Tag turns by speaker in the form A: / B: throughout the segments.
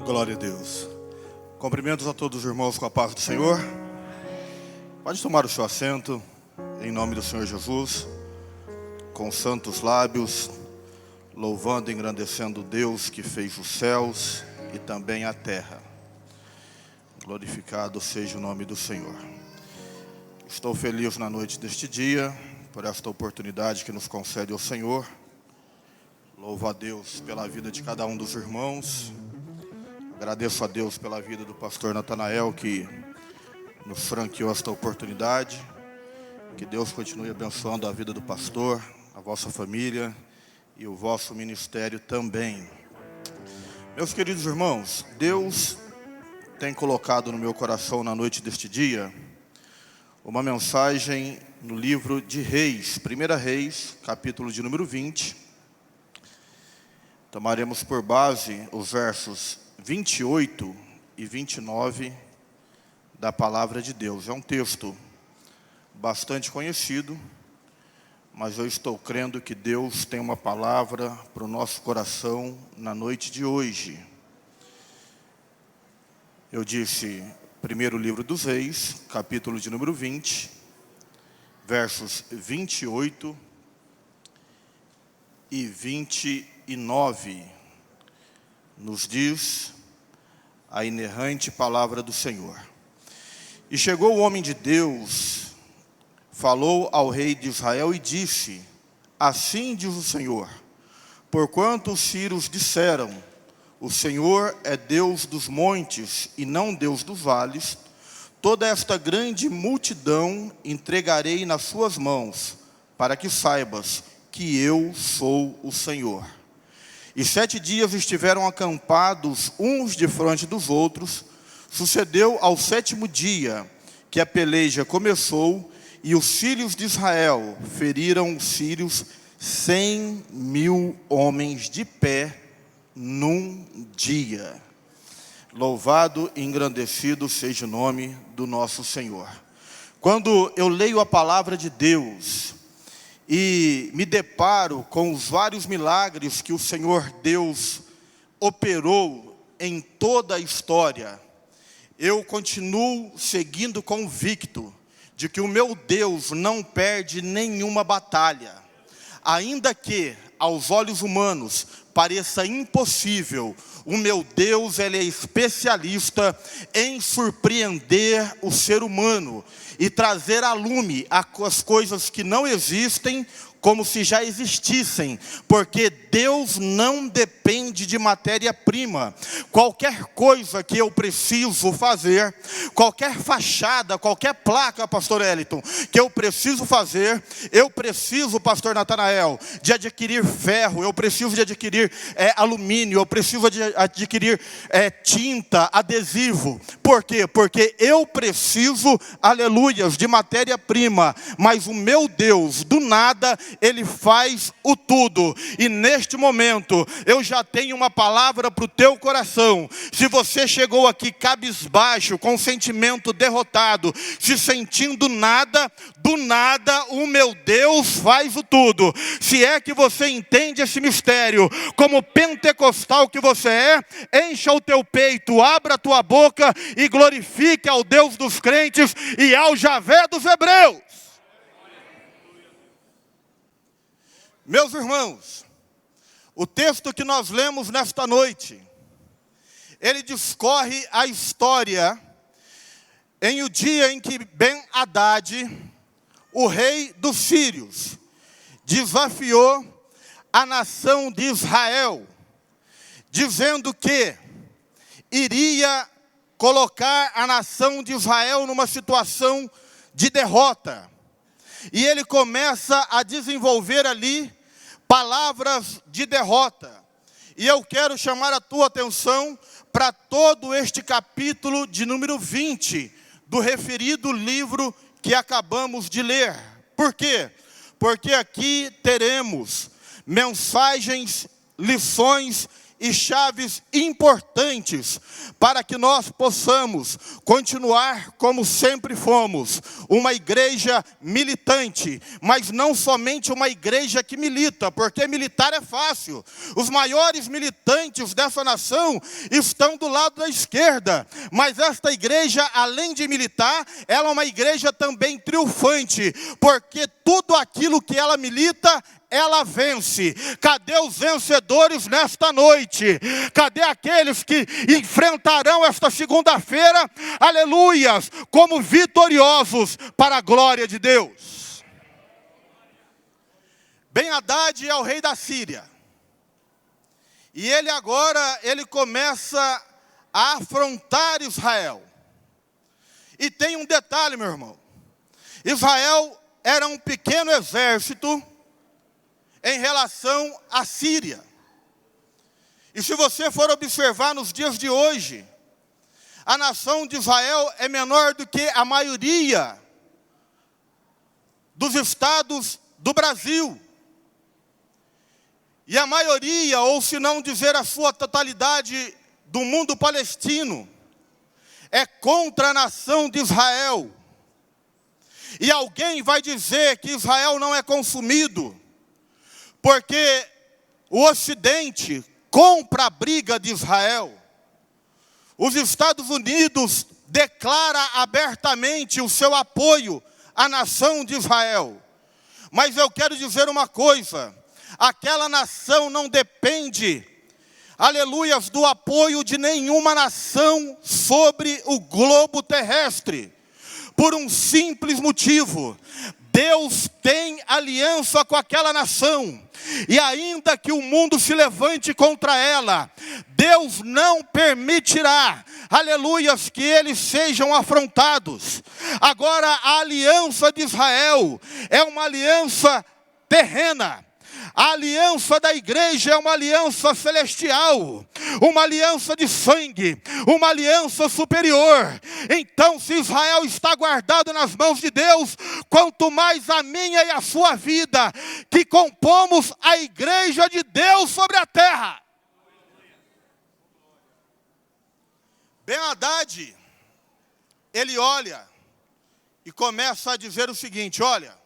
A: Glória a Deus. Cumprimentos a todos os irmãos com a paz do Senhor. Pode tomar o seu assento, em nome do Senhor Jesus, com santos lábios, louvando e engrandecendo Deus que fez os céus e também a terra. Glorificado seja o nome do Senhor. Estou feliz na noite deste dia, por esta oportunidade que nos concede o Senhor. Louvo a Deus pela vida de cada um dos irmãos. Agradeço a Deus pela vida do pastor Natanael, que nos franqueou esta oportunidade. Que Deus continue abençoando a vida do pastor, a vossa família e o vosso ministério também. Meus queridos irmãos, Deus tem colocado no meu coração na noite deste dia uma mensagem no livro de Reis, 1 Reis, capítulo de número 20. Tomaremos por base os versos 28 e 29 da palavra de Deus. É um texto bastante conhecido, mas eu estou crendo que Deus tem uma palavra para o nosso coração na noite de hoje. Eu disse, primeiro livro dos Reis, capítulo de número 20, versos 28 e 29, nos diz a inerrante palavra do Senhor. E chegou o homem de Deus, falou ao rei de Israel e disse: assim diz o Senhor, porquanto os sírios disseram, o Senhor é Deus dos montes e não Deus dos vales, toda esta grande multidão entregarei nas suas mãos, para que saibas que eu sou o Senhor. E 7 dias estiveram acampados uns defronte dos outros. Sucedeu ao 7º dia que a peleja começou, e os filhos de Israel feriram os sírios 100.000 homens de pé num dia. Louvado e engrandecido seja o nome do nosso Senhor. Quando eu leio a palavra de Deus e me deparo com os vários milagres que o Senhor Deus operou em toda a história, eu continuo seguindo convicto de que o meu Deus não perde nenhuma batalha. Ainda que aos olhos humanos pareça impossível, o meu Deus, ele é especialista em surpreender o ser humano e trazer à lume as coisas que não existem como se já existissem, porque Deus não depende de matéria-prima. Qualquer coisa que eu preciso fazer, qualquer fachada, qualquer placa, pastor Eliton, que eu preciso fazer, eu preciso, pastor Natanael, de adquirir ferro, eu preciso de adquirir alumínio, eu preciso de adquirir tinta, adesivo. Por quê? Porque eu preciso, aleluias, de matéria-prima, mas o meu Deus, do nada, ele faz o tudo. E neste momento eu já tenho uma palavra para o teu coração. Se você chegou aqui cabisbaixo, com sentimento derrotado, se sentindo nada, do nada o meu Deus faz o tudo. Se é que você entende esse mistério, como pentecostal que você é, encha o teu peito, abra a tua boca e glorifique ao Deus dos crentes e ao Javé dos hebreus. Meus irmãos, o texto que nós lemos nesta noite, ele discorre a história em o dia em que Ben-Hadad, o rei dos sírios, desafiou a nação de Israel, dizendo que iria colocar a nação de Israel numa situação de derrota. E ele começa a desenvolver ali palavras de derrota. E eu quero chamar a tua atenção para todo este capítulo de número 20 do referido livro que acabamos de ler. Por quê? Porque aqui teremos mensagens, lições e chaves importantes para que nós possamos continuar como sempre fomos, uma igreja militante, mas não somente uma igreja que milita, porque militar é fácil. Os maiores militantes dessa nação estão do lado da esquerda, mas esta igreja, além de militar, ela é uma igreja também triunfante, porque tudo aquilo que ela milita, ela vence. Cadê os vencedores nesta noite? Cadê aqueles que enfrentarão esta segunda-feira, aleluias, como vitoriosos para a glória de Deus? Ben-Hadad é o rei da Síria. E ele agora, ele começa a afrontar Israel. E tem um detalhe, meu irmão. Israel era um pequeno exército em relação à Síria. E se você for observar nos dias de hoje, a nação de Israel é menor do que a maioria dos estados do Brasil. E a maioria, ou se não dizer a sua totalidade, do mundo palestino, é contra a nação de Israel. E alguém vai dizer que Israel não é consumido, porque o Ocidente compra a briga de Israel. Os Estados Unidos declara abertamente o seu apoio à nação de Israel. Mas eu quero dizer uma coisa, aquela nação não depende, aleluias, do apoio de nenhuma nação sobre o globo terrestre, por um simples motivo: Deus tem aliança com aquela nação, e ainda que o mundo se levante contra ela, Deus não permitirá, aleluias, que eles sejam afrontados. Agora, a aliança de Israel é uma aliança terrena. A aliança da igreja é uma aliança celestial, uma aliança de sangue, uma aliança superior. Então, se Israel está guardado nas mãos de Deus, quanto mais a minha e a sua vida, que compomos a igreja de Deus sobre a terra. Ben-Hadad, ele olha e começa a dizer o seguinte: olha,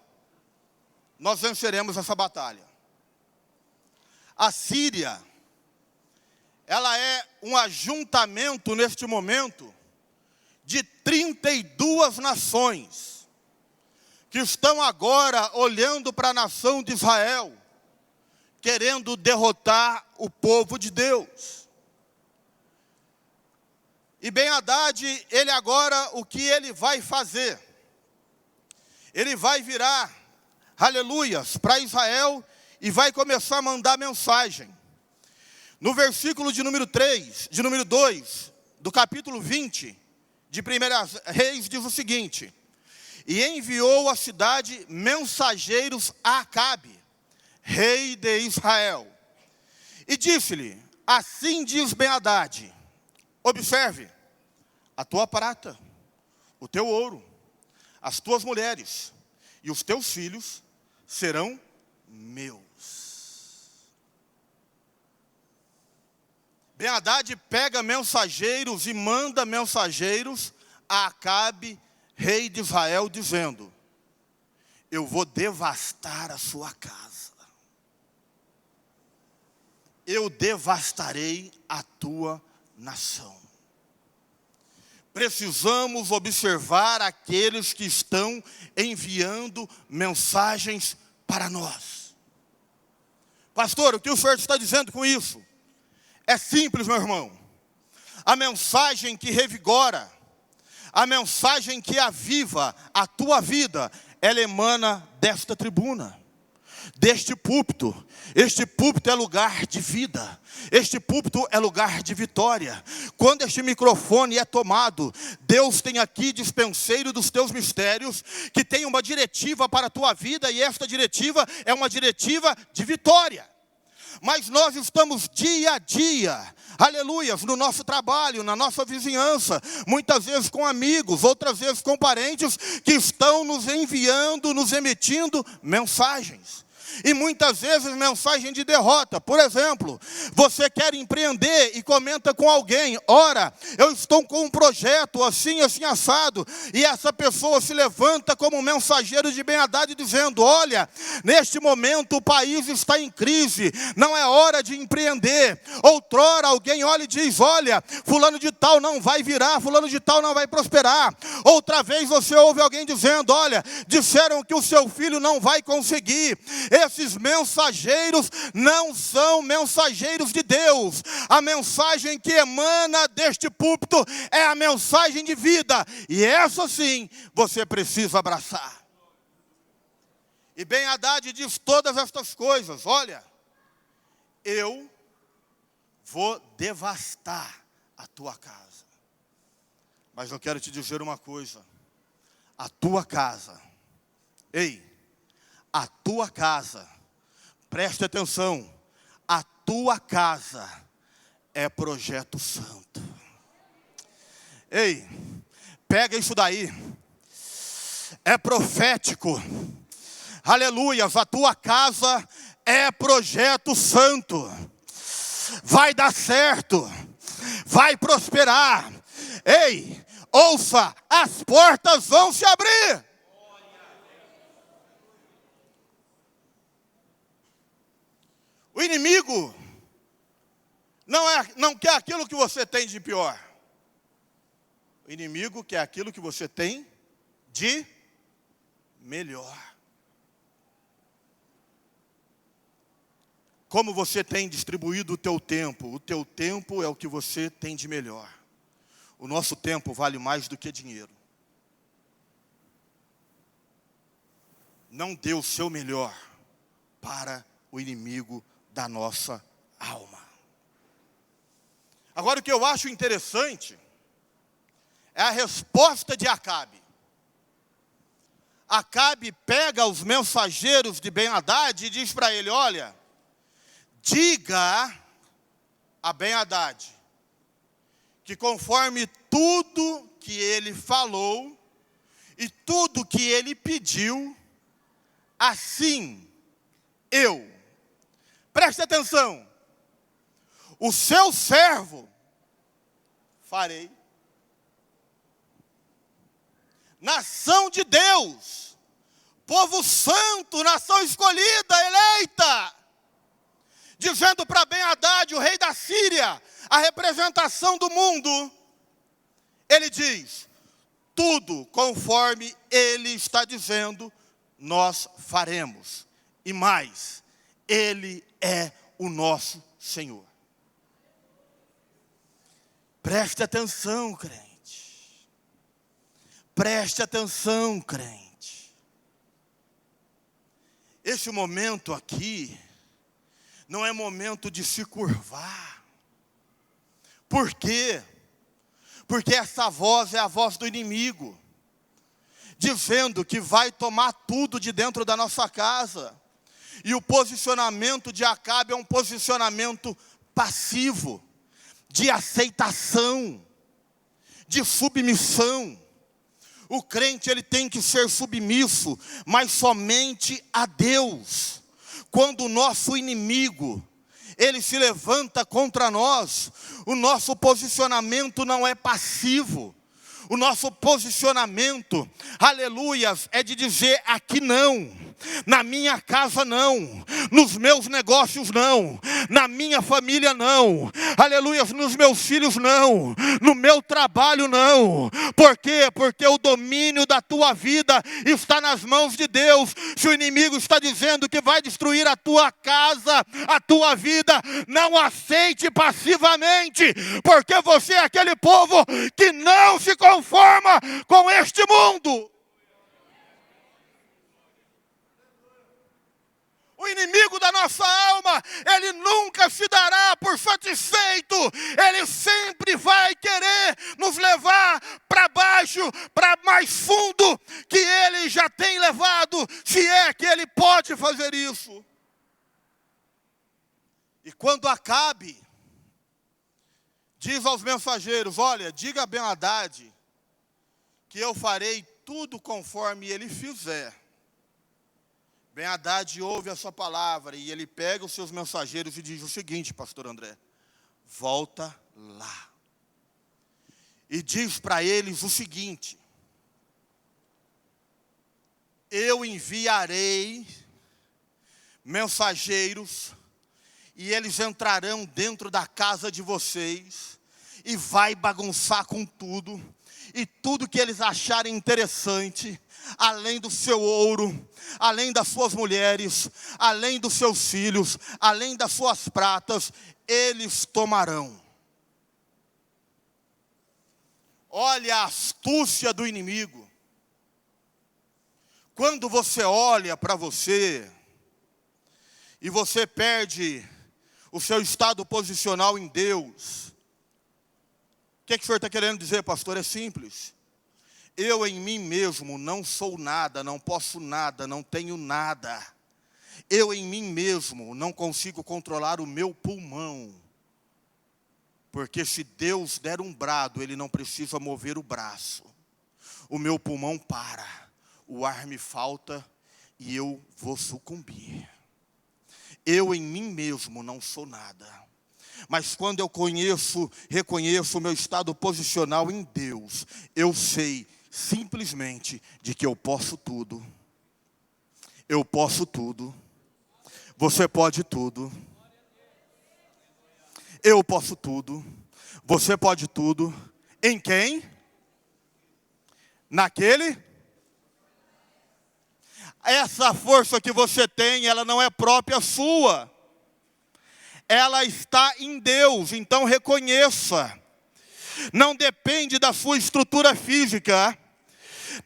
A: nós venceremos essa batalha. A Síria, ela é um ajuntamento neste momento de 32 nações que estão agora olhando para a nação de Israel, querendo derrotar o povo de Deus. E Ben-Hadad, ele agora, o que ele vai fazer? Ele vai virar, aleluias, para Israel e vai começar a mandar mensagem. No versículo de número 2, do capítulo 20, de 1 Reis, diz o seguinte: e enviou à cidade mensageiros a Acabe, rei de Israel, e disse-lhe: assim diz Ben-Hadad, observe, a tua prata, o teu ouro, as tuas mulheres e os teus filhos serão meus. Ben-Hadad pega mensageiros e manda mensageiros a Acabe, rei de Israel, dizendo: eu vou devastar a sua casa. Eu devastarei a tua nação. Precisamos observar aqueles que estão enviando mensagens para nós. Pastor, o que o senhor está dizendo com isso? É simples, meu irmão. A mensagem que revigora, a mensagem que aviva a tua vida, ela emana desta tribuna, deste púlpito. Este púlpito é lugar de vida, este púlpito é lugar de vitória. Quando este microfone é tomado, Deus tem aqui dispenseiro dos teus mistérios, que tem uma diretiva para a tua vida, e esta diretiva é uma diretiva de vitória. Mas nós estamos dia a dia, aleluias, no nosso trabalho, na nossa vizinhança, muitas vezes com amigos, outras vezes com parentes, que estão nos enviando, nos emitindo mensagens. E muitas vezes mensagem de derrota. Por exemplo, você quer empreender e comenta com alguém: ora, eu estou com um projeto assim, assim, assado. E essa pessoa se levanta como mensageiro de Ben-Hadad dizendo: olha, neste momento o país está em crise, não é hora de empreender. Outrora alguém olha e diz: olha, fulano de tal não vai virar, fulano de tal não vai prosperar. Outra vez você ouve alguém dizendo: olha, disseram que o seu filho não vai conseguir. Esses mensageiros não são mensageiros de Deus. A mensagem que emana deste púlpito é a mensagem de vida. E essa sim, você precisa abraçar. E Ben-Hadad diz todas estas coisas: olha, eu vou devastar a tua casa. Mas eu quero te dizer uma coisa: a tua casa, a tua casa, preste atenção, a tua casa é projeto santo. Pega isso daí, é profético, aleluias, a tua casa é projeto santo, vai dar certo, vai prosperar. Ouça, as portas vão se abrir. O inimigo não quer aquilo que você tem de pior. O inimigo quer aquilo que você tem de melhor. Como você tem distribuído o teu tempo? O teu tempo é o que você tem de melhor. O nosso tempo vale mais do que dinheiro. Não dê o seu melhor para o inimigo da nossa alma. Agora, o que eu acho interessante é a resposta de Acabe. Acabe pega os mensageiros de Ben-Hadad e diz para ele: olha, diga a Ben-Hadad que conforme tudo que ele falou e tudo que ele pediu, assim preste atenção, o seu servo farei. Nação de Deus, povo santo, nação escolhida, eleita, dizendo para Ben-Hadad, o rei da Síria, a representação do mundo, ele diz: tudo conforme ele está dizendo, nós faremos. E mais, ele é o nosso Senhor. Preste atenção, crente. Preste atenção, crente. Esse momento aqui não é momento de se curvar. Por quê? Porque essa voz é a voz do inimigo, dizendo que vai tomar tudo de dentro da nossa casa. E o posicionamento de Acabe é um posicionamento passivo, de aceitação, de submissão. O crente, ele tem que ser submisso, mas somente a Deus. Quando o nosso inimigo, ele se levanta contra nós, o nosso posicionamento não é passivo. O nosso posicionamento, aleluias, é de dizer: aqui não, na minha casa não, nos meus negócios não, na minha família não, aleluias, nos meus filhos não, no meu trabalho não. Por quê? Porque o domínio da tua vida está nas mãos de Deus. Se o inimigo está dizendo que vai destruir a tua casa, a tua vida, não aceite passivamente, porque você é aquele povo que não se conforma com este mundo. O inimigo da nossa alma, ele nunca se dará por satisfeito. Ele sempre vai querer nos levar para baixo, para mais fundo que ele já tem levado, se é que ele pode fazer isso. E quando Acabe diz aos mensageiros: olha, diga a Ben-Hadad que eu farei tudo conforme ele fizer, Ben-Hadad ouve a sua palavra e ele pega os seus mensageiros e diz o seguinte, pastor André: volta lá. E diz para eles o seguinte: eu enviarei mensageiros e eles entrarão dentro da casa de vocês e vai bagunçar com tudo. E tudo que eles acharem interessante, além do seu ouro, além das suas mulheres, além dos seus filhos, além das suas pratas, eles tomarão. Olha a astúcia do inimigo. Quando você olha para você e você perde o seu estado posicional em Deus, o que o senhor está querendo dizer, pastor? É simples. Eu em mim mesmo não sou nada, não posso nada, não tenho nada. Eu em mim mesmo não consigo controlar o meu pulmão. Porque se Deus der um brado, Ele não precisa mover o braço. O meu pulmão para, o ar me falta e eu vou sucumbir. Eu em mim mesmo não sou nada. Mas quando eu reconheço o meu estado posicional em Deus, eu sei simplesmente de que eu posso tudo. Eu posso tudo. Você pode tudo. Eu posso tudo. Você pode tudo. Em quem? Naquele? Essa força que você tem, ela não é própria sua. Ela está em Deus, então reconheça. Não depende da sua estrutura física.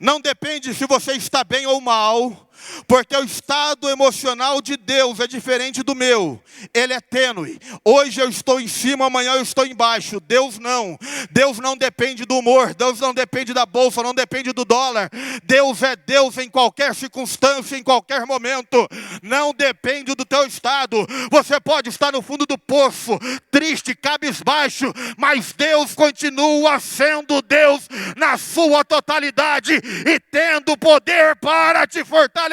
A: Não depende se você está bem ou mal. Porque o estado emocional de Deus é diferente do meu. Ele é tênue. Hoje eu estou em cima, amanhã eu estou embaixo. Deus não. Deus não depende do humor. Deus não depende da bolsa, não depende do dólar. Deus é Deus em qualquer circunstância, em qualquer momento. Não depende do teu estado. Você pode estar no fundo do poço, triste, cabisbaixo, mas Deus continua sendo Deus na sua totalidade e tendo poder para te fortalecer.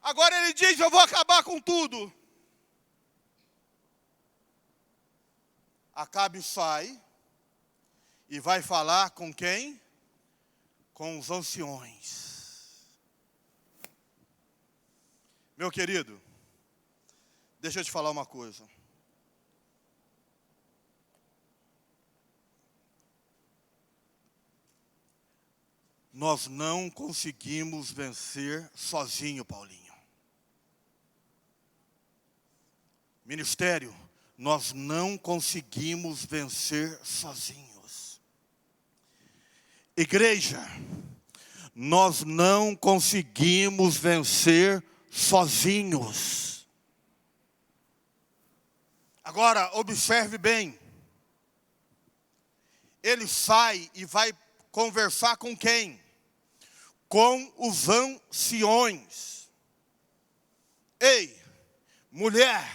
A: Agora ele diz: eu vou acabar com tudo. Acabe sai e vai falar com quem? Com os anciões. Meu querido, deixa eu te falar uma coisa. Nós não conseguimos vencer sozinho, Paulinho. Ministério, nós não conseguimos vencer sozinhos. Igreja, nós não conseguimos vencer sozinhos. Agora, observe bem. Ele sai e vai conversar com quem? Com os anciões. Ei, mulher,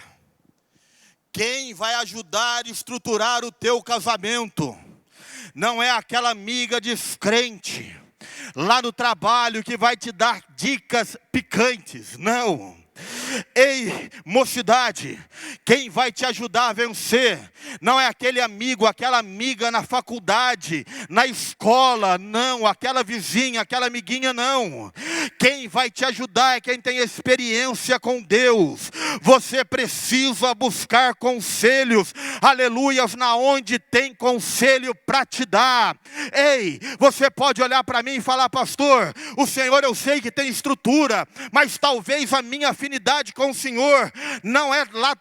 A: quem vai ajudar a estruturar o teu casamento não é aquela amiga descrente lá no trabalho que vai te dar dicas picantes, não. Ei, mocidade, quem vai te ajudar a vencer não é aquele amigo, aquela amiga na faculdade, na escola, não, aquela vizinha, aquela amiguinha, não. Quem vai te ajudar é quem tem experiência com Deus. Você precisa buscar conselhos, aleluias, na onde tem conselho para te dar. Ei, você pode olhar para mim e falar: pastor, o Senhor eu sei que tem estrutura, mas talvez a minha afinidade com o Senhor não é lá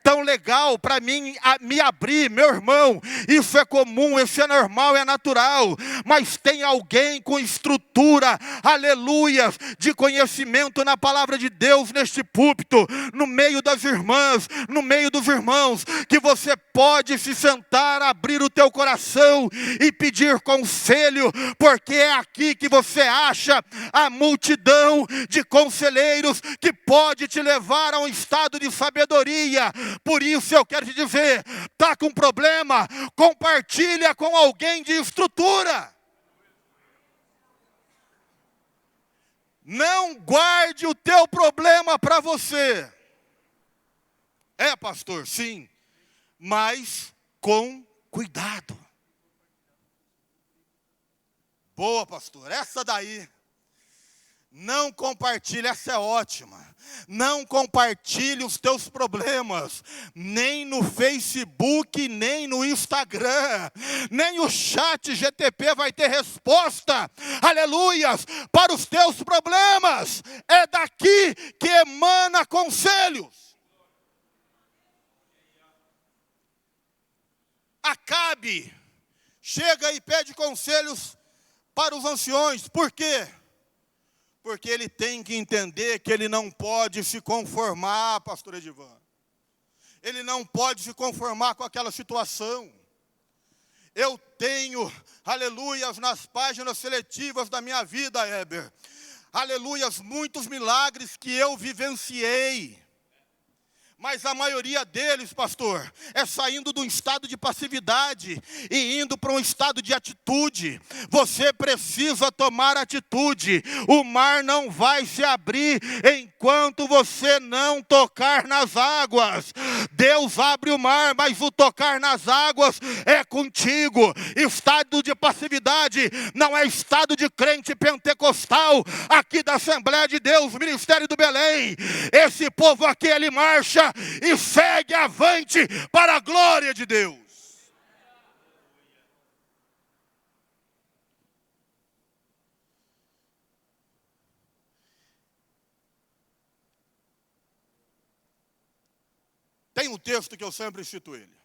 A: tão legal para mim me abrir. Meu irmão, isso é comum, isso é normal, é natural, mas tem alguém com estrutura, aleluia, de conhecimento na palavra de Deus neste púlpito, no meio das irmãs, no meio dos irmãos, que você pode se sentar, abrir o teu coração e pedir conselho, porque é aqui que você acha a multidão de conselheiros que pode te levar a um estado de sabedoria. Por isso eu quero te dizer, está com problema, compartilha com alguém de estrutura. Não guarde o teu problema para você. É, pastor, sim, mas com cuidado. Boa, pastor, essa daí. Não compartilhe, essa é ótima. Não compartilhe os teus problemas, nem no Facebook, nem no Instagram, nem o chat GTP vai ter resposta, aleluias, para os teus problemas. É daqui que emana conselhos. Acabe chega e pede conselhos para os anciões. Por quê? Porque ele tem que entender que ele não pode se conformar, pastor Edivan. Ele não pode se conformar com aquela situação. Eu tenho, aleluias, nas páginas seletivas da minha vida, Heber, aleluias, muitos milagres que eu vivenciei. Mas a maioria deles, pastor, é saindo de um estado de passividade e indo para um estado de atitude. Você precisa tomar atitude. O mar não vai se abrir enquanto você não tocar nas águas. Deus abre o mar, mas o tocar nas águas é contigo. Estado de passividade não é estado de crente pentecostal aqui da Assembleia de Deus, Ministério do Belém. Esse povo aqui, ele marcha e segue avante para a glória de Deus. Tem um texto que eu sempre cito ele.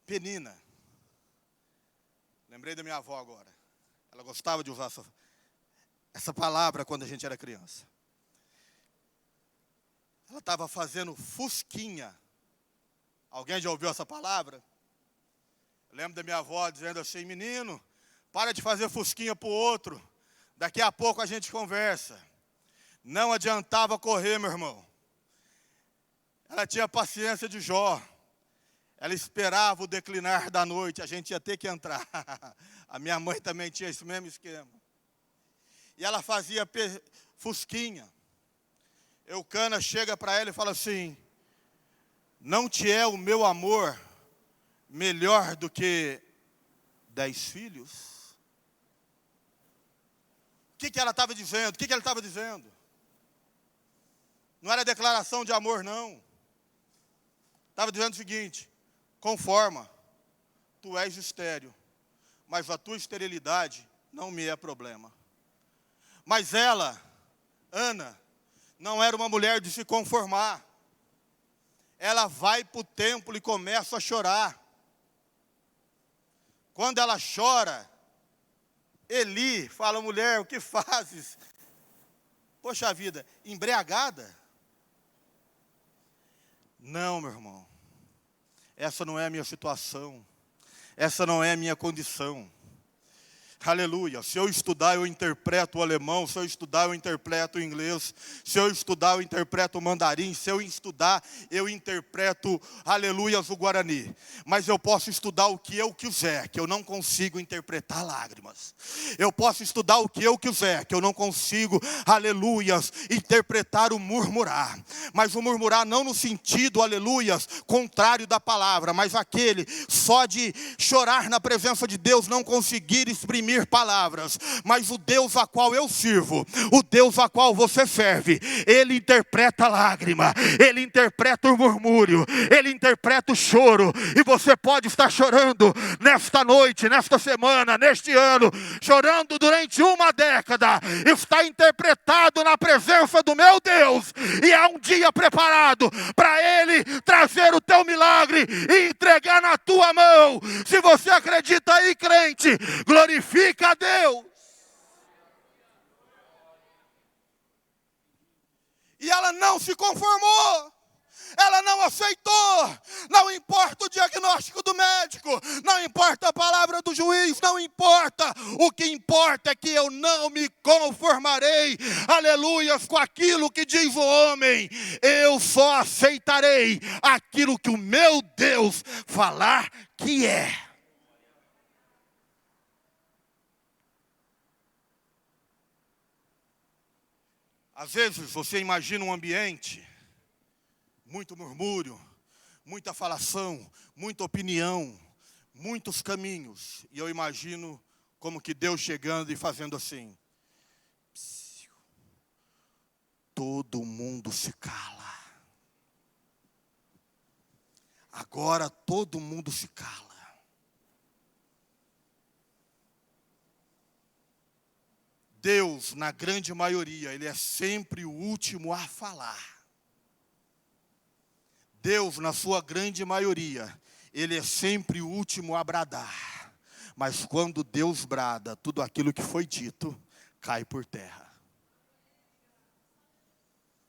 A: Penina. Lembrei da minha avó agora. Ela gostava de usar essa palavra quando a gente era criança. Ela estava fazendo fusquinha. Alguém já ouviu essa palavra? Eu lembro da minha avó dizendo assim: menino, para de fazer fusquinha para o outro. Daqui a pouco a gente conversa. Não adiantava correr, meu irmão. Ela tinha paciência de Jó. Ela esperava o declinar da noite. A gente ia ter que entrar. A minha mãe também tinha esse mesmo esquema. E ela fazia fusquinha. Eucana chega para ela e fala assim: não te é o meu amor melhor do que 10 filhos? O que ela estava dizendo? O que ele estava dizendo? Não era declaração de amor, não. Estava dizendo o seguinte: conforma, tu és estéril, mas a tua esterilidade não me é problema. Mas ela, Ana, não era uma mulher de se conformar. Ela vai para o templo e começa a chorar. Quando ela chora, Eli fala: mulher, o que fazes? Poxa vida, embriagada? Não, meu irmão. Essa não é a minha situação. Essa não é a minha condição. Aleluia. Se eu estudar, eu interpreto o alemão. Se eu estudar, eu interpreto o inglês. Se eu estudar, eu interpreto o mandarim. Se eu estudar, eu interpreto, aleluias, o guarani. Mas eu posso estudar o que eu quiser, que eu não consigo interpretar lágrimas. Eu posso estudar o que eu quiser, que eu não consigo, aleluias, interpretar o murmurar. Mas o murmurar não no sentido, aleluias, contrário da palavra, mas aquele só de chorar na presença de Deus, não conseguir exprimir palavras. Mas o Deus a qual eu sirvo, o Deus a qual você serve, Ele interpreta a lágrima, Ele interpreta o murmúrio, Ele interpreta o choro. E você pode estar chorando nesta noite, nesta semana, neste ano, chorando durante uma década. Está interpretado na presença do meu Deus, e há um dia preparado para Ele trazer o teu milagre e entregar na tua mão. Se você acredita aí, crente, glorifica a Deus. E ela não se conformou. Ela não aceitou. Não importa o diagnóstico do médico, não importa a palavra do juiz, não importa. O que importa é que eu não me conformarei, aleluias, com aquilo que diz o homem. Eu só aceitarei aquilo que o meu Deus falar que é. Às vezes você imagina um ambiente, muito murmúrio, muita falação, muita opinião, muitos caminhos. E eu imagino como que Deus chegando e fazendo assim. Todo mundo se cala. Agora todo mundo se cala. Deus, na grande maioria, Ele é sempre o último a falar. Deus, na sua grande maioria, Ele é sempre o último a bradar. Mas quando Deus brada, tudo aquilo que foi dito cai por terra.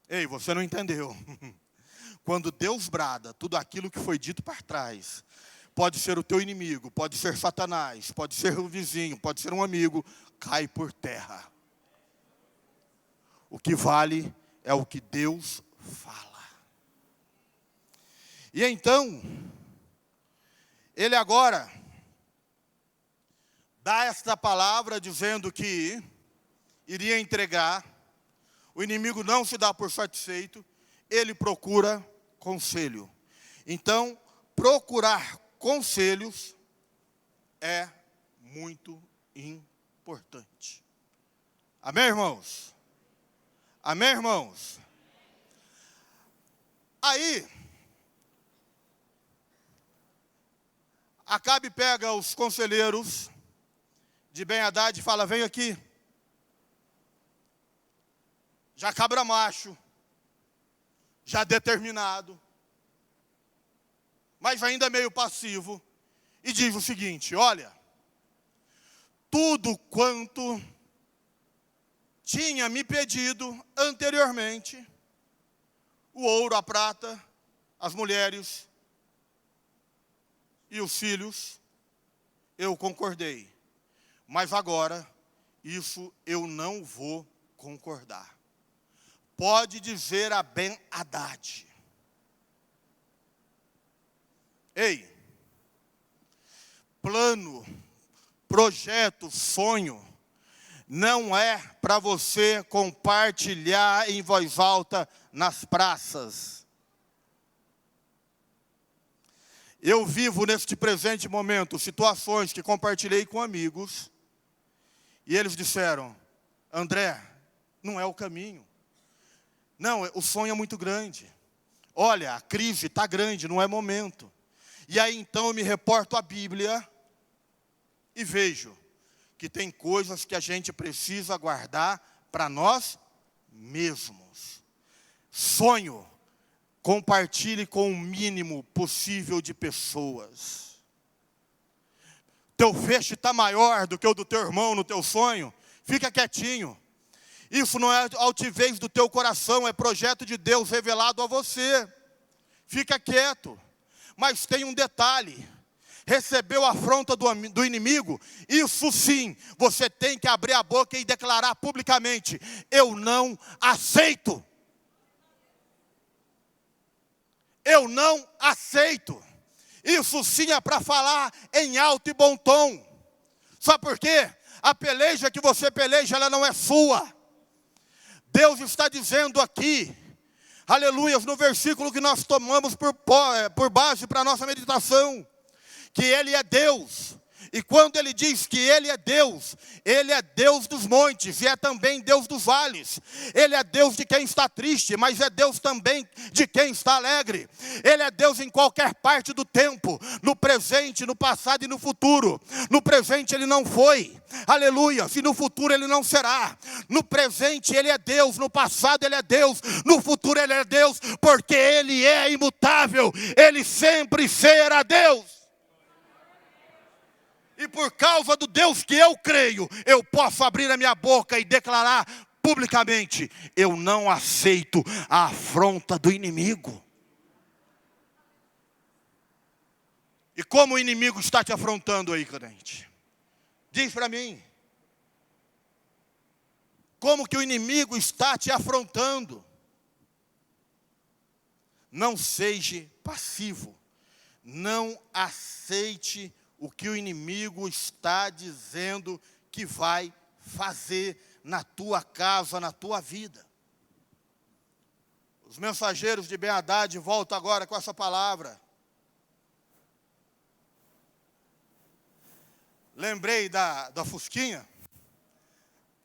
A: Ei, você não entendeu. Quando Deus brada, tudo aquilo que foi dito para trás, pode ser o teu inimigo, pode ser Satanás, pode ser o vizinho, pode ser um amigo, cai por terra. O que vale é o que Deus fala. E então, ele agora dá esta palavra dizendo que iria entregar, o inimigo não se dá por satisfeito, ele procura conselho. Então, procurar conselhos é muito importante. Amém, irmãos? Amém, irmãos? Aí, Acabe pega os conselheiros de Ben-Hadad e fala, vem aqui. Já cabra macho, já determinado, mas ainda meio passivo, e diz o seguinte, olha, tudo quanto tinha me pedido anteriormente, o ouro, a prata, as mulheres e os filhos, eu concordei. Mas agora, isso eu não vou concordar. Pode dizer a Ben-Hadad. Ei, plano, projeto, sonho, não é para você compartilhar em voz alta nas praças. Eu vivo neste presente momento situações que compartilhei com amigos e eles disseram, André, não é o caminho. Não, o sonho é muito grande. Olha, a crise está grande, não é momento. E aí então eu me reporto à Bíblia e vejo que tem coisas que a gente precisa guardar para nós mesmos. Sonho, compartilhe com o mínimo possível de pessoas. Teu feixe está maior do que o do teu irmão no teu sonho, fica quietinho. Isso não é altivez do teu coração, é projeto de Deus revelado a você. Fica quieto. Mas tem um detalhe. Recebeu a afronta do inimigo, isso sim, você tem que abrir a boca e declarar publicamente, eu não aceito. Eu não aceito. Isso sim é para falar em alto e bom tom. Sabe por quê? A peleja que você peleja, ela não é sua. Deus está dizendo aqui, aleluias, no versículo que nós tomamos por base para a nossa meditação, que Ele é Deus. E quando Ele diz que Ele é Deus dos montes e é também Deus dos vales. Ele é Deus de quem está triste, mas é Deus também de quem está alegre. Ele é Deus em qualquer parte do tempo, no presente, no passado e no futuro. No presente Ele não foi, aleluia, e no futuro Ele não será. No presente Ele é Deus, no passado Ele é Deus, no futuro Ele é Deus, porque Ele é imutável, Ele sempre será Deus. E por causa do Deus que eu creio, eu posso abrir a minha boca e declarar publicamente, eu não aceito a afronta do inimigo. E como o inimigo está te afrontando aí, crente? Diz para mim. Como que o inimigo está te afrontando? Não seja passivo. Não aceite o que o inimigo está dizendo que vai fazer na tua casa, na tua vida. Os mensageiros de Ben-Hadad voltam agora com essa palavra. Lembrei da Fusquinha.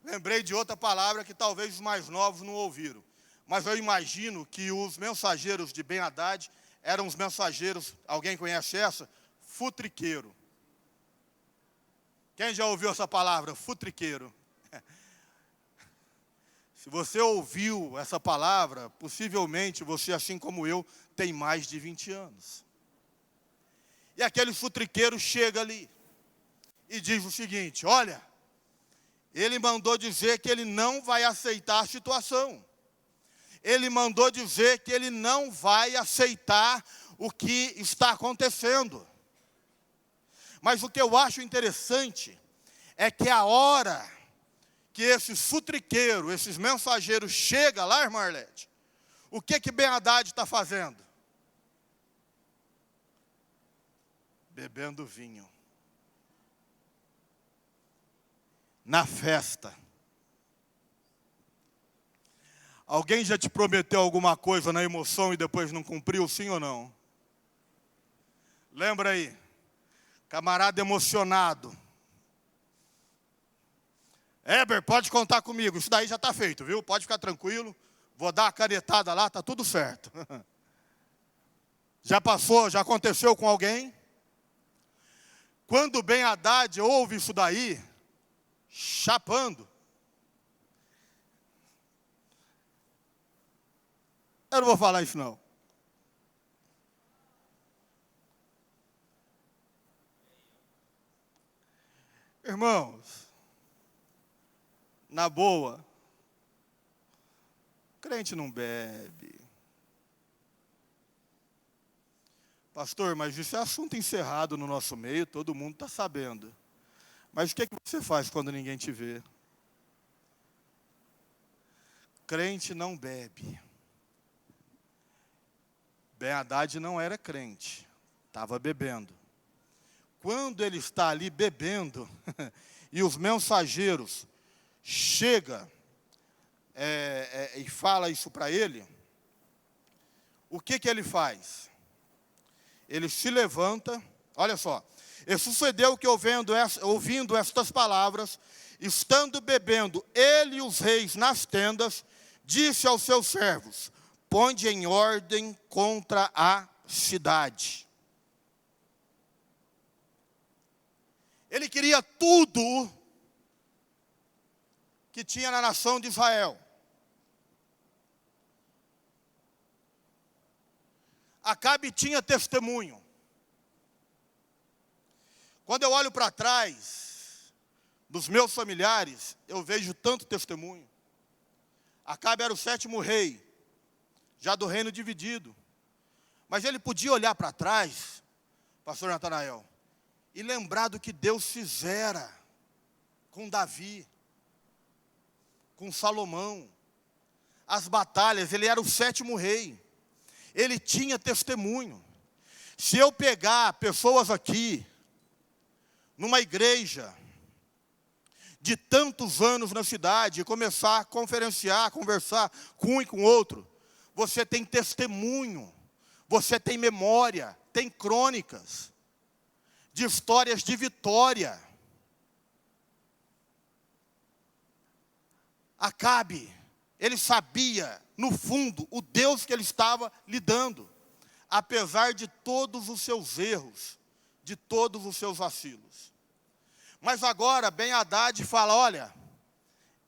A: Lembrei de outra palavra que talvez os mais novos não ouviram. Mas eu imagino que os mensageiros de Ben-Hadad eram os mensageiros, alguém conhece essa? Futriqueiro. Quem já ouviu essa palavra? Futriqueiro. Se você ouviu essa palavra, possivelmente você, assim como eu, tem mais de 20 anos. E aquele futriqueiro chega ali e diz o seguinte: olha, ele mandou dizer que ele não vai aceitar a situação. Ele mandou dizer que ele não vai aceitar o que está acontecendo. Mas o que eu acho interessante é que a hora que esses futriqueiros, esses mensageiros chegam lá, irmã Arlete, o que Ben-Hadad está fazendo? Bebendo vinho. Na festa. Alguém já te prometeu alguma coisa na emoção e depois não cumpriu, sim ou não? Lembra aí, camarada emocionado. Heber, pode contar comigo, isso daí já está feito, viu? Pode ficar tranquilo, vou dar a canetada lá, está tudo certo. Já passou, já aconteceu com alguém? Quando Ben-Hadad ouve isso daí, chapando, eu não vou falar isso não. Irmãos, na boa, crente não bebe. Pastor, mas isso é assunto encerrado no nosso meio, todo mundo está sabendo. Mas o que você faz quando ninguém te vê? Crente não bebe. Ben-Hadad não era crente, estava bebendo. Quando ele está ali bebendo, e os mensageiros chegam e fala isso para ele, o que ele faz? Ele se levanta, olha só. E sucedeu que ouvindo estas palavras, estando bebendo ele e os reis nas tendas, disse aos seus servos: ponde em ordem contra a cidade. Ele queria tudo que tinha na nação de Israel. Acabe tinha testemunho. Quando eu olho para trás dos meus familiares, eu vejo tanto testemunho. Acabe era o 7º rei, já do reino dividido. Mas ele podia olhar para trás, pastor Natanael, e lembrar do que Deus fizera com Davi, com Salomão. As batalhas, ele era o 7º rei. Ele tinha testemunho. Se eu pegar pessoas aqui, numa igreja, de tantos anos na cidade, e começar a conferenciar, conversar com um e com outro, você tem testemunho, você tem memória, tem crônicas, de histórias de vitória. Acabe, ele sabia, no fundo, o Deus que ele estava lidando, apesar de todos os seus erros, de todos os seus vacilos. Mas agora, Ben-Hadad fala, olha,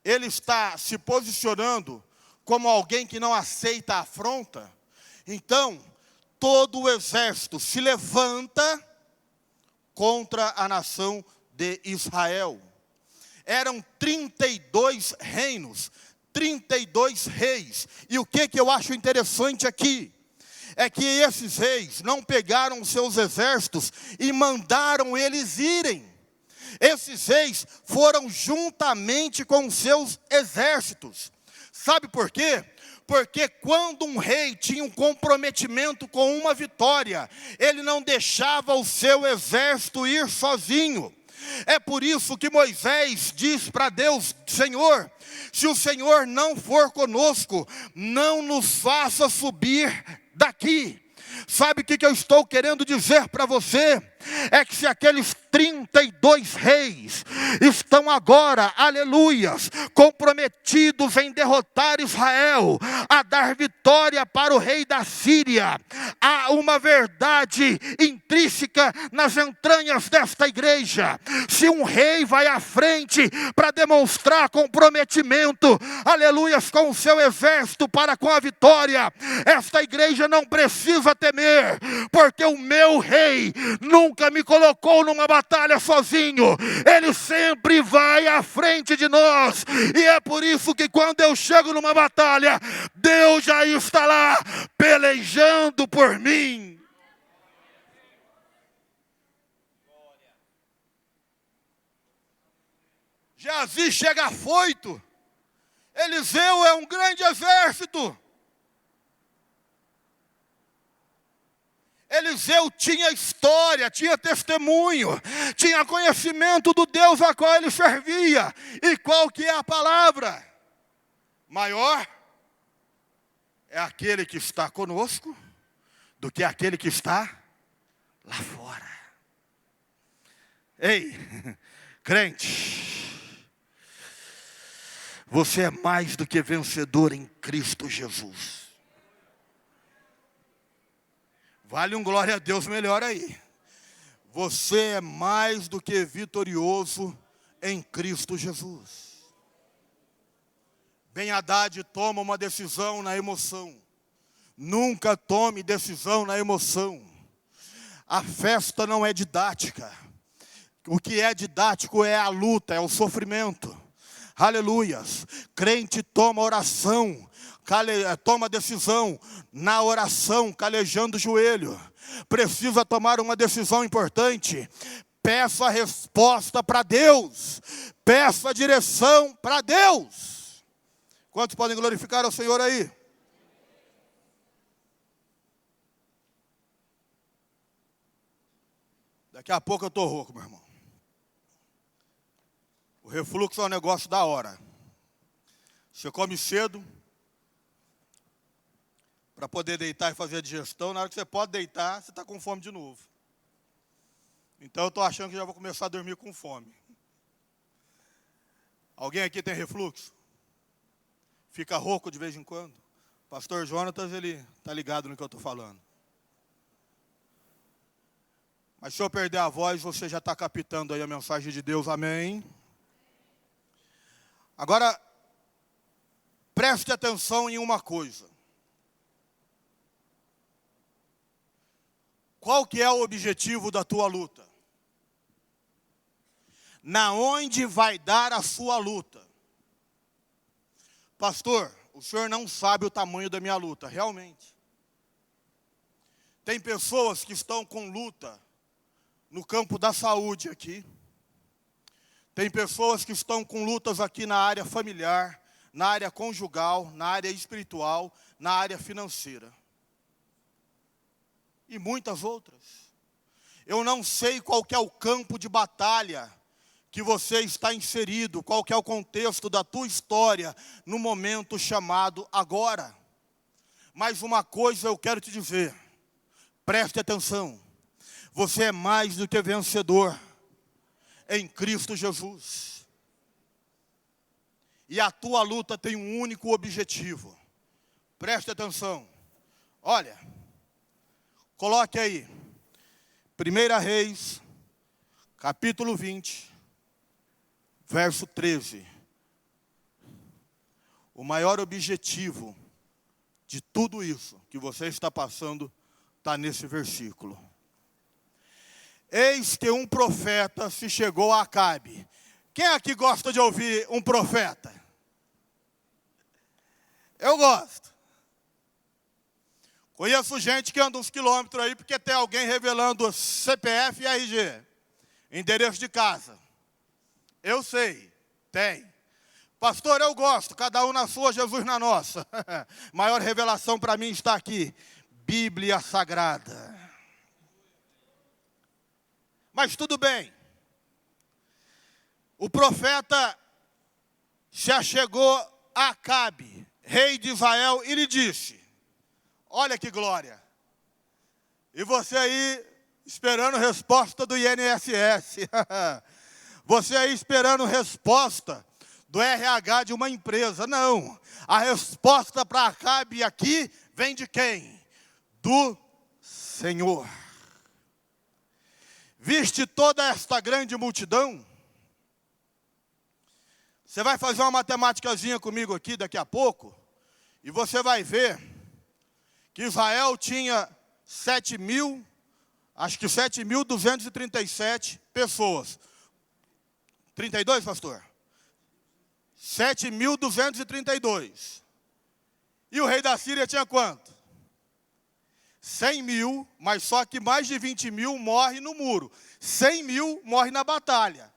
A: ele está se posicionando como alguém que não aceita a afronta. Então, todo o exército se levanta contra a nação de Israel. Eram 32 reinos, 32 reis. E o que eu acho interessante aqui? é que esses reis não pegaram seus exércitos e mandaram eles irem. Esses reis foram juntamente com seus exércitos. Sabe por quê? Porque quando um rei tinha um comprometimento com uma vitória, ele não deixava o seu exército ir sozinho. É por isso que Moisés diz para Deus: Senhor, se o Senhor não for conosco, não nos faça subir daqui. Sabe o que eu estou querendo dizer para você? É que se aqueles 32 reis estão agora, aleluias, comprometidos em derrotar Israel, a dar vitória para o rei da Síria, há uma verdade intrínseca nas entranhas desta igreja. Se um rei vai à frente para demonstrar comprometimento, aleluias, com o seu exército para com a vitória, esta igreja não precisa temer, porque o meu rei nunca me colocou numa batalha sozinho. Ele sempre vai à frente de nós. E é por isso que quando eu chego numa batalha, Deus já está lá pelejando por mim. Geazi chega afoito. Eliseu é um grande exército. Eliseu tinha história, tinha testemunho, tinha conhecimento do Deus a qual ele servia. E qual que é a palavra? Maior é aquele que está conosco do que aquele que está lá fora. Ei, crente, você é mais do que vencedor em Cristo Jesus. Vale um glória a Deus melhor aí. Você é mais do que vitorioso em Cristo Jesus. Ben-Hadad toma uma decisão na emoção. Nunca tome decisão na emoção. A festa não é didática. O que é didático é a luta, é o sofrimento. Aleluias. Crente toma oração, toma decisão na oração, calejando o joelho. Precisa tomar uma decisão importante. Peça a resposta para Deus. Peça a direção para Deus. Quantos podem glorificar ao Senhor aí? Daqui a pouco eu estou rouco, meu irmão. O refluxo é um negócio da hora. Você come cedo para poder deitar e fazer a digestão. Na hora que você pode deitar, você está com fome de novo. Então eu estou achando que já vou começar a dormir com fome. Alguém aqui tem refluxo? Fica rouco de vez em quando? Pastor Jonatas, ele está ligado no que eu estou falando. Mas se eu perder a voz, você já está captando aí a mensagem de Deus, amém? Agora, preste atenção em uma coisa. Qual que é o objetivo da tua luta? Na onde vai dar a sua luta? Pastor, o senhor não sabe o tamanho da minha luta, realmente. Tem pessoas que estão com luta no campo da saúde aqui. Tem pessoas que estão com lutas aqui na área familiar, na área conjugal, na área espiritual, na área financeira. E muitas outras. Eu não sei qual que é o campo de batalha que você está inserido, qual que é o contexto da tua história no momento chamado agora. Mas uma coisa eu quero te dizer, preste atenção, você é mais do que vencedor em Cristo Jesus. E a tua luta tem um único objetivo, preste atenção, olha, coloque aí, 1 Reis, capítulo 20, verso 13. O maior objetivo de tudo isso que você está passando está nesse versículo. Eis que um profeta se chegou a Acabe. Quem aqui gosta de ouvir um profeta? Eu gosto. Conheço gente que anda uns quilômetros aí porque tem alguém revelando CPF e RG, endereço de casa. Eu sei, tem. Pastor, eu gosto, cada um na sua, Jesus na nossa. Maior revelação para mim está aqui, Bíblia Sagrada. Mas tudo bem. O profeta se achegou a Acabe, rei de Israel, e lhe disse: olha que glória. E você aí esperando resposta do INSS. Você aí esperando resposta do RH de uma empresa. Não. A resposta para Acabe aqui vem de quem? Do Senhor. Viste toda esta grande multidão? Você vai fazer uma matemáticazinha comigo aqui daqui a pouco, e você vai ver que Israel tinha 7.237 pessoas. 32, pastor? 7.232. E o rei da Síria tinha quanto? 100.000, mas só que mais de 20.000 morre no muro. 100.000 morre na batalha.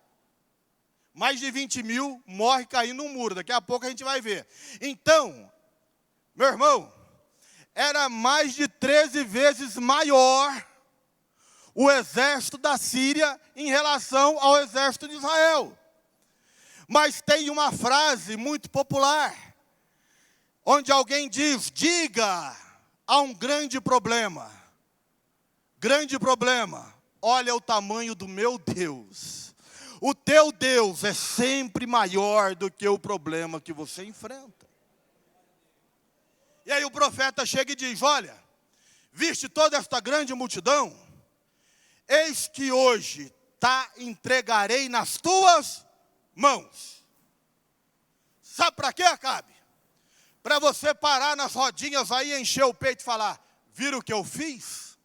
A: Mais de 20.000 morre caindo no muro. Daqui a pouco a gente vai ver. Então, meu irmão, era mais de 13 vezes maior o exército da Síria em relação ao exército de Israel. Mas tem uma frase muito popular, onde alguém diz: diga, há um grande problema. Grande problema. Olha o tamanho do meu Deus. O teu Deus é sempre maior do que o problema que você enfrenta. E aí o profeta chega e diz: olha, viste toda esta grande multidão? Eis que hoje entregarei nas tuas mãos. Sabe para quê, Acabe? Para você parar nas rodinhas aí, encher o peito e falar: viram o que eu fiz?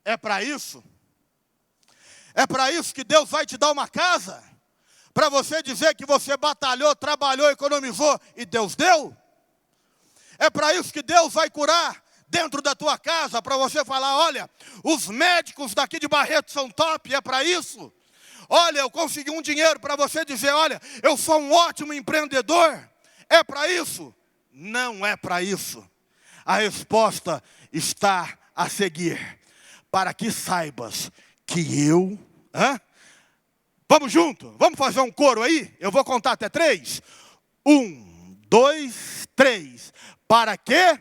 A: É para isso? É para isso que Deus vai te dar uma casa? Para você dizer que você batalhou, trabalhou, economizou e Deus deu? É para isso que Deus vai curar dentro da tua casa? Para você falar: olha, os médicos daqui de Barreto são top? É para isso? Olha, eu consegui um dinheiro, para você dizer: olha, eu sou um ótimo empreendedor? É para isso? Não é para isso. A resposta está a seguir. Para que saibas que eu... Vamos junto? Vamos fazer um coro aí? Eu vou contar até 3. 1, 2, 3. Para quê?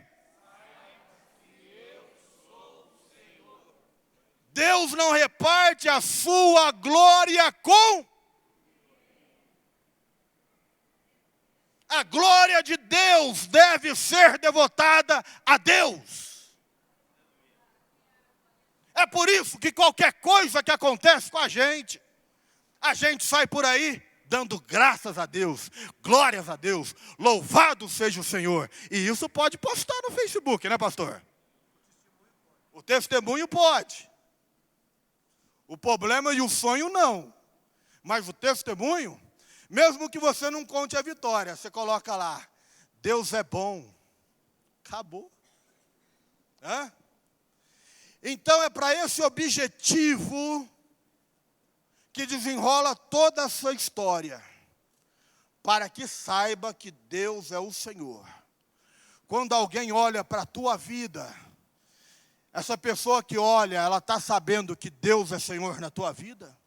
A: Deus não reparte a sua glória com... A glória de Deus deve ser devotada a Deus. É por isso que qualquer coisa que acontece com a gente sai por aí dando graças a Deus, glórias a Deus, louvado seja o Senhor. E isso pode postar no Facebook, né, pastor? O testemunho pode. O problema e o sonho não. Mas o testemunho, mesmo que você não conte a vitória, você coloca lá: Deus é bom. Acabou. Então é para esse objetivo que desenrola toda a sua história. Para que saiba que Deus é o Senhor. Quando alguém olha para a tua vida, essa pessoa que olha, ela está sabendo que Deus é Senhor na tua vida?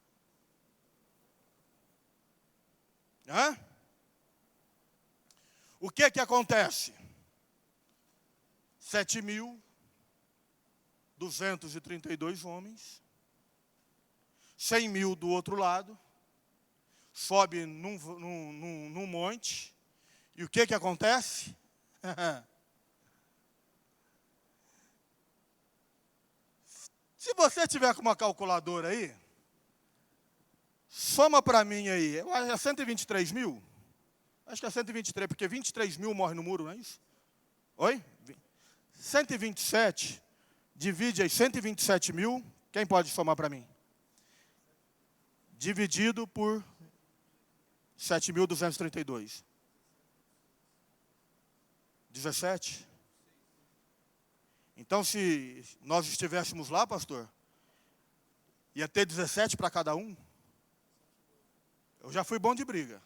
A: O que acontece? 7.232 homens, 100.000 do outro lado, sobe num monte, e o que acontece? Se você tiver com uma calculadora aí, soma para mim aí. Eu acho que é 123 mil? Acho que é 123, porque 23 mil morre no muro, não é isso? Oi? 127, divide aí 127 mil. Quem pode somar para mim? Dividido por 7.232. 17? Então, se nós estivéssemos lá, pastor, ia ter 17 para cada um. Eu já fui bom de briga.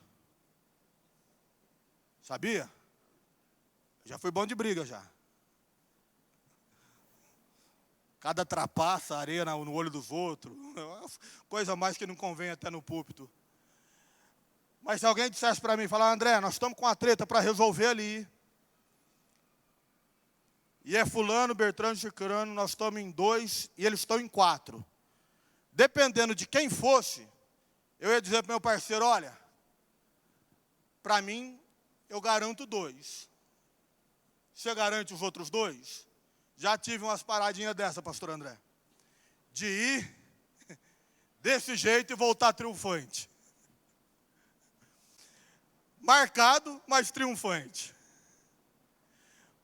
A: Sabia? Já fui bom de briga já. Cada trapaça, areia no olho dos outros. Coisa mais que não convém até no púlpito. Mas se alguém dissesse para mim, falar, André, nós estamos com uma treta para resolver ali. E é fulano, Bertrand, Chicrano, nós estamos em 2 e eles estão em 4. Dependendo de quem fosse, eu ia dizer para meu parceiro, olha, para mim, eu garanto 2. Você garante os outros 2? Já tive umas paradinhas dessa, pastor André. De ir desse jeito e voltar triunfante. Marcado, mas triunfante.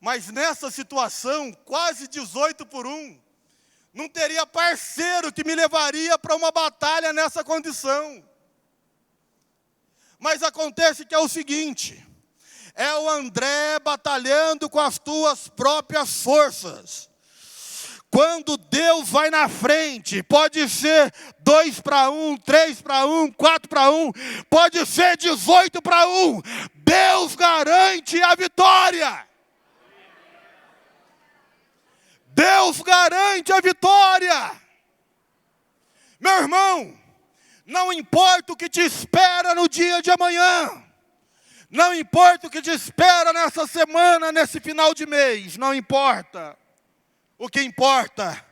A: Mas nessa situação, quase 18-1, não teria parceiro que me levaria para uma batalha nessa condição. Mas acontece que é o seguinte, é o André batalhando com as tuas próprias forças. Quando Deus vai na frente, pode ser 2-1, 3-1, 4-1, pode ser 18-1, Deus garante a vitória. Deus garante a vitória. Meu irmão, não importa o que te espera no dia de amanhã, não importa o que te espera nessa semana, nesse final de mês, não importa. O que importa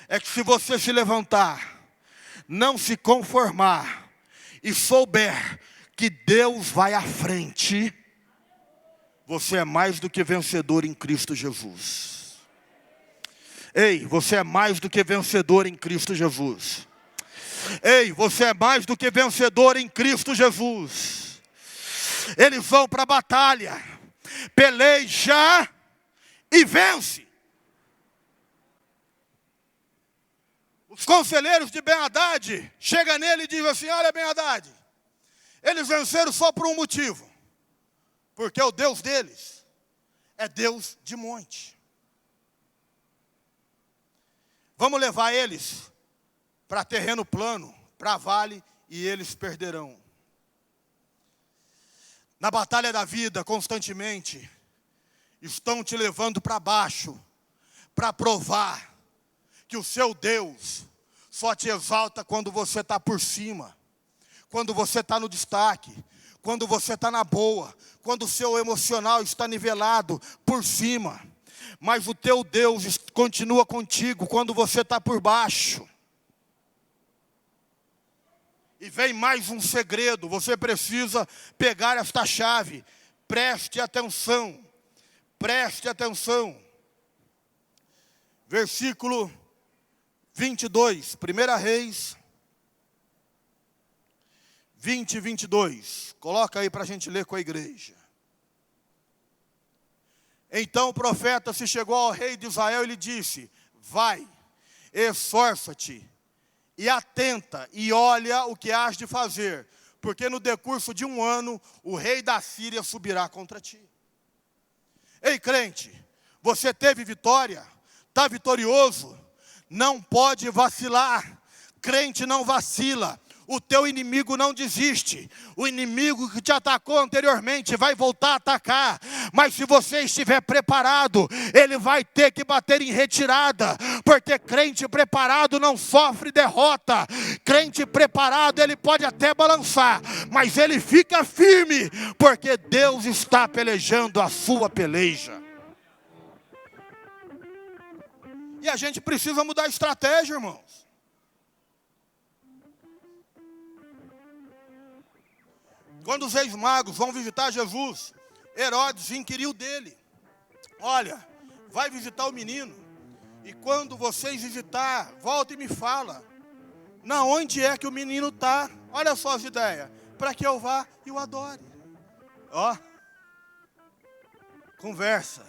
A: é que se você se levantar, não se conformar e souber que Deus vai à frente, você é mais do que vencedor em Cristo Jesus. Ei, você é mais do que vencedor em Cristo Jesus. Ei, você é mais do que vencedor em Cristo Jesus. Eles vão para a batalha, peleja e vence. Os conselheiros de Ben-Hadad chegam nele e dizem assim, olha Ben-Hadad, eles venceram só por um motivo. Porque o Deus deles é Deus de monte. Vamos levar eles para terreno plano, para vale, e eles perderão. Na batalha da vida, constantemente, estão te levando para baixo, para provar que o seu Deus só te exalta quando você está por cima, quando você está no destaque, quando você está na boa, quando o seu emocional está nivelado por cima. Mas o teu Deus continua contigo quando você está por baixo. E vem mais um segredo, você precisa pegar esta chave. Preste atenção, preste atenção. Versículo 22, 1 Reis 20 e 22. Coloca aí para a gente ler com a igreja. Então o profeta se chegou ao rei de Israel e lhe disse, vai, esforça-te e atenta e olha o que has de fazer, porque no decurso de 1 ano o rei da Síria subirá contra ti. Ei crente, você teve vitória, está vitorioso, não pode vacilar, crente não vacila. O teu inimigo não desiste. O inimigo que te atacou anteriormente vai voltar a atacar. Mas se você estiver preparado, ele vai ter que bater em retirada. Porque crente preparado não sofre derrota. Crente preparado, ele pode até balançar, mas ele fica firme, porque Deus está pelejando a sua peleja. E a gente precisa mudar a estratégia, irmãos. Quando os reis magos vão visitar Jesus, Herodes inquiriu dele. Olha, vai visitar o menino. E quando vocês visitar, volta e me fala. Na onde é que o menino está? Olha só as ideias. Para que eu vá e o adore. Ó. Conversa.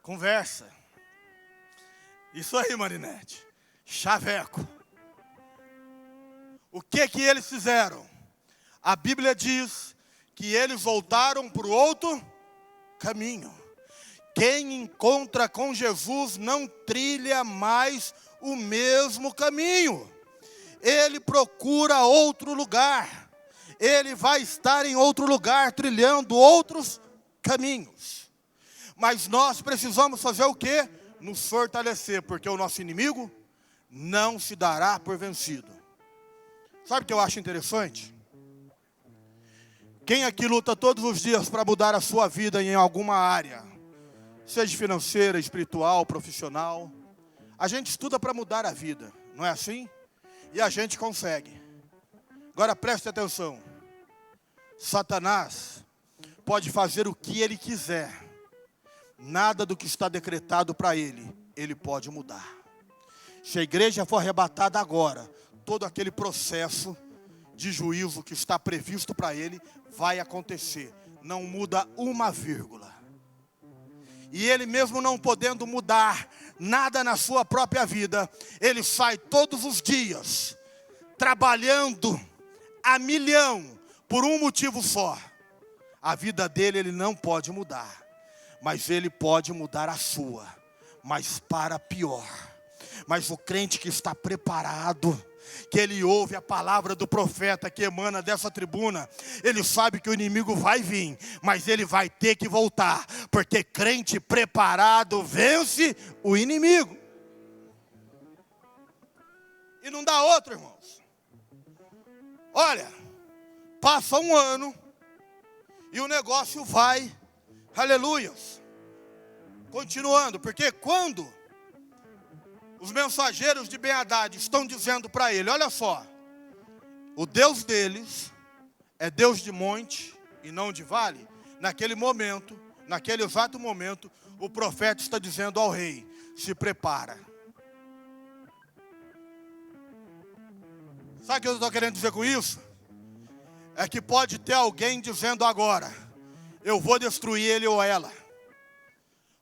A: Conversa. Isso aí, Marinete. Chaveco. O que eles fizeram? A Bíblia diz que eles voltaram para o outro caminho. quem encontra com Jesus não trilha mais o mesmo caminho. Ele procura outro lugar. Ele vai estar em outro lugar, trilhando outros caminhos. Mas nós precisamos fazer o quê? Nos fortalecer, porque o nosso inimigo não se dará por vencido. Sabe o que eu acho interessante? Quem aqui luta todos os dias para mudar a sua vida em alguma área, seja financeira, espiritual, profissional, a gente estuda para mudar a vida, não é assim? E a gente consegue. Agora preste atenção. Satanás pode fazer o que ele quiser. Nada do que está decretado para ele, ele pode mudar. Se a igreja for arrebatada agora, todo aquele processo de juízo que está previsto para ele, vai acontecer. Não muda uma vírgula. E ele mesmo não podendo mudar nada na sua própria vida, ele sai todos os dias, trabalhando a milhão, por um motivo só. A vida dele ele não pode mudar, mas ele pode mudar a sua, mas para pior. Mas o crente que está preparado, que ele ouve a palavra do profeta que emana dessa tribuna, ele sabe que o inimigo vai vir, mas ele vai ter que voltar, porque crente preparado vence o inimigo. E não dá outro, irmãos. Olha, passa um ano e o negócio vai, aleluias, continuando, porque quando os mensageiros de Ben-Hadad estão dizendo para ele, olha só, o Deus deles é Deus de monte e não de vale. Naquele momento, naquele exato momento, o profeta está dizendo ao rei, se prepara. Sabe o que eu estou querendo dizer com isso? É que pode ter alguém dizendo agora, eu vou destruir ele ou ela.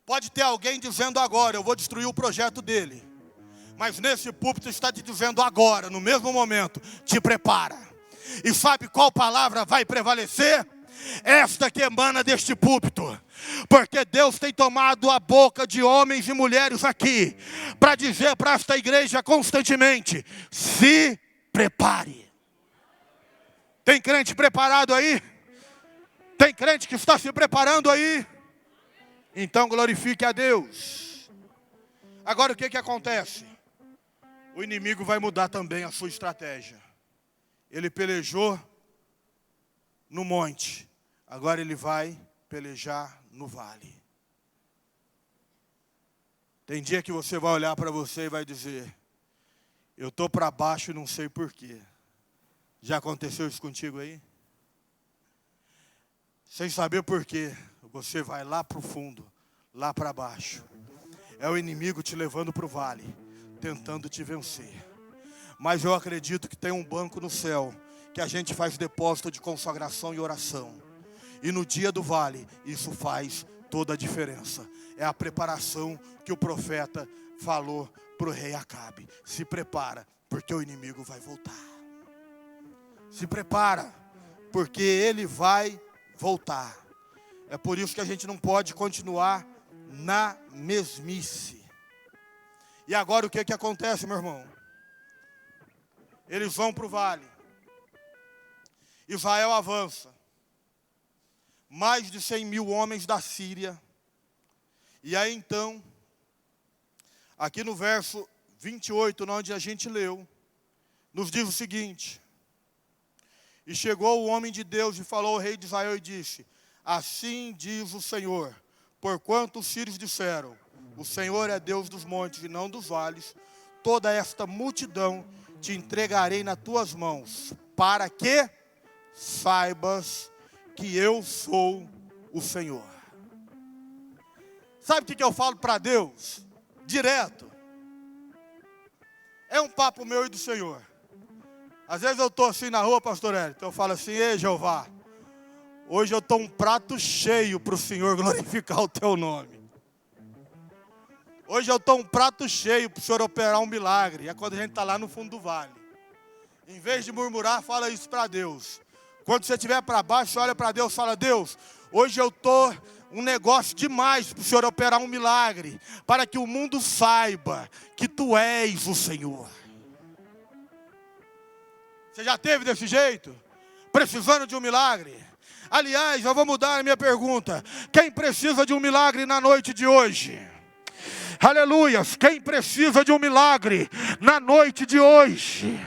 A: Pode ter alguém dizendo agora, eu vou destruir o projeto dele. Mas nesse púlpito está te dizendo agora, no mesmo momento, te prepara. E sabe qual palavra vai prevalecer? Esta que emana deste púlpito. Porque Deus tem tomado a boca de homens e mulheres aqui, para dizer para esta igreja constantemente, se prepare. Tem crente preparado aí? Tem crente que está se preparando aí? Então glorifique a Deus. Agora o que acontece? O inimigo vai mudar também a sua estratégia. Ele pelejou no monte, agora ele vai pelejar no vale. Tem dia que você vai olhar para você e vai dizer, eu estou para baixo e não sei porquê. Já aconteceu isso contigo aí? Sem saber porquê, você vai lá para o fundo, lá para baixo. É o inimigo te levando para o vale, tentando te vencer. Mas eu acredito que tem um banco no céu, que a gente faz depósito de consagração e oração. E no dia do vale, isso faz toda a diferença. É a preparação que o profeta falou para o rei Acabe. Se prepara, porque o inimigo vai voltar. Se prepara, porque ele vai voltar. É por isso que a gente não pode continuar na mesmice. E agora o que acontece, meu irmão? Eles vão para o vale. Israel avança. Mais de 100 mil homens da Síria. E aí então, aqui no verso 28, onde a gente leu, nos diz o seguinte. E chegou o homem de Deus e falou ao rei de Israel e disse, assim diz o Senhor, porquanto os sírios disseram, o Senhor é Deus dos montes e não dos vales, toda esta multidão te entregarei nas tuas mãos, para que saibas que eu sou o Senhor. Sabe o que eu falo para Deus? Direto. É um papo meu e do Senhor. Às vezes eu estou assim na rua, pastor Hélio, então eu falo assim, ei Jeová, hoje eu estou um prato cheio para o Senhor glorificar o teu nome. Hoje eu estou um prato cheio para o Senhor operar um milagre. É quando a gente está lá no fundo do vale. Em vez de murmurar, fala isso para Deus. Quando você estiver para baixo, olha para Deus e fala, Deus, hoje eu estou um negócio demais para o Senhor operar um milagre, para que o mundo saiba que Tu és o Senhor. Você já teve desse jeito? Precisando de um milagre? Aliás, eu vou mudar a minha pergunta. Quem precisa de um milagre na noite de hoje? Aleluias. Quem precisa de um milagre na noite de hoje?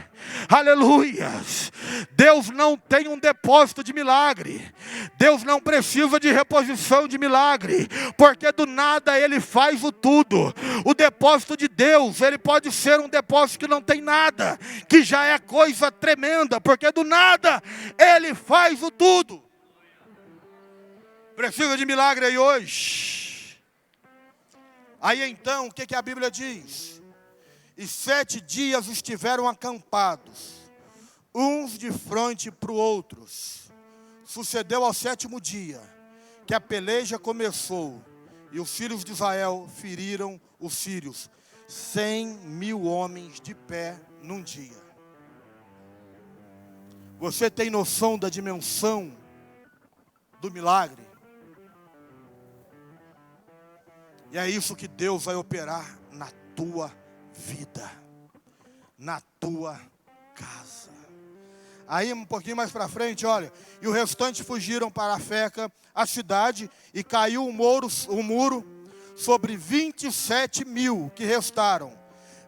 A: Aleluias. Deus não tem um depósito de milagre. Deus não precisa de reposição de milagre, porque do nada Ele faz o tudo. O depósito de Deus, ele pode ser um depósito que não tem nada, que já é coisa tremenda, porque do nada Ele faz o tudo. Precisa de milagre aí hoje? Aí então, o que a Bíblia diz? E 7 dias estiveram acampados, uns de frente para os outros. Sucedeu ao 7º dia, que a peleja começou, e os filhos de Israel feriram os sírios, 100.000 homens de pé num dia. Você tem noção da dimensão do milagre? E é isso que Deus vai operar na tua vida, na tua casa. Aí um pouquinho mais para frente, olha. E o restante fugiram para Afeca, a cidade, e caiu o muro sobre 27.000 que restaram.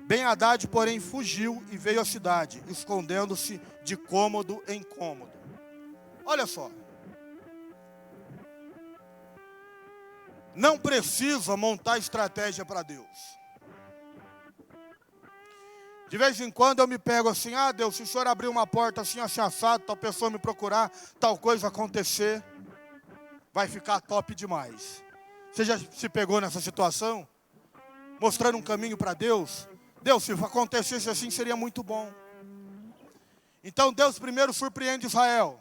A: Ben-Hadad, porém, fugiu e veio à cidade, escondendo-se de cômodo em cômodo. Olha só. Não precisa montar estratégia para Deus. De vez em quando eu me pego assim, Deus, se o Senhor abrir uma porta assim, assim assado, tal pessoa me procurar, tal coisa acontecer, vai ficar top demais. Você já se pegou nessa situação? Mostrando um caminho para Deus? Deus, se acontecesse assim, seria muito bom. Então Deus primeiro surpreende Israel.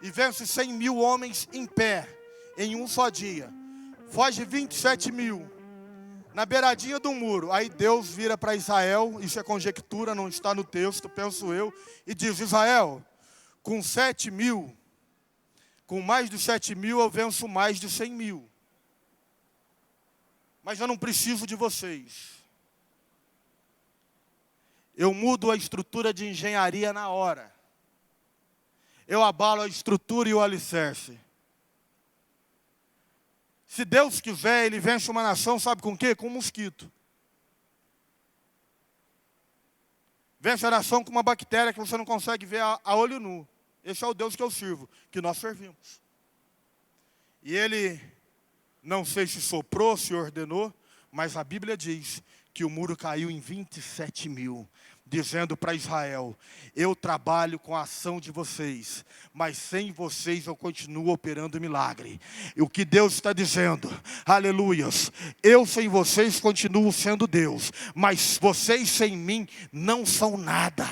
A: E vence 100.000 homens em pé, em um só dia. Foge 27.000. Na beiradinha do muro. Aí Deus vira para Israel, isso é conjectura, não está no texto, penso eu, e diz, Israel, com 7.000, com mais de 7.000 eu venço mais de 100.000. Mas eu não preciso de vocês. Eu mudo a estrutura de engenharia na hora. Eu abalo a estrutura e o alicerce. Se Deus quiser, Ele vence uma nação, sabe com o quê? Com um mosquito. Vence a nação com uma bactéria que você não consegue ver a olho nu. Esse é o Deus que eu sirvo, que nós servimos. E Ele, não sei se soprou, se ordenou, mas a Bíblia diz que o muro caiu em 27.000. Dizendo para Israel, eu trabalho com a ação de vocês, mas sem vocês eu continuo operando milagre. E o que Deus está dizendo, aleluias, eu sem vocês continuo sendo Deus, mas vocês sem mim não são nada.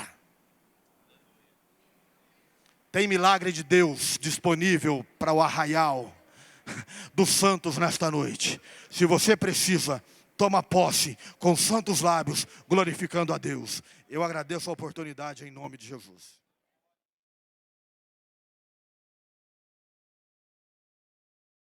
A: Tem milagre de Deus disponível para o arraial dos santos nesta noite. Se você precisa, toma posse com santos lábios, glorificando a Deus. Eu agradeço a oportunidade em nome de Jesus.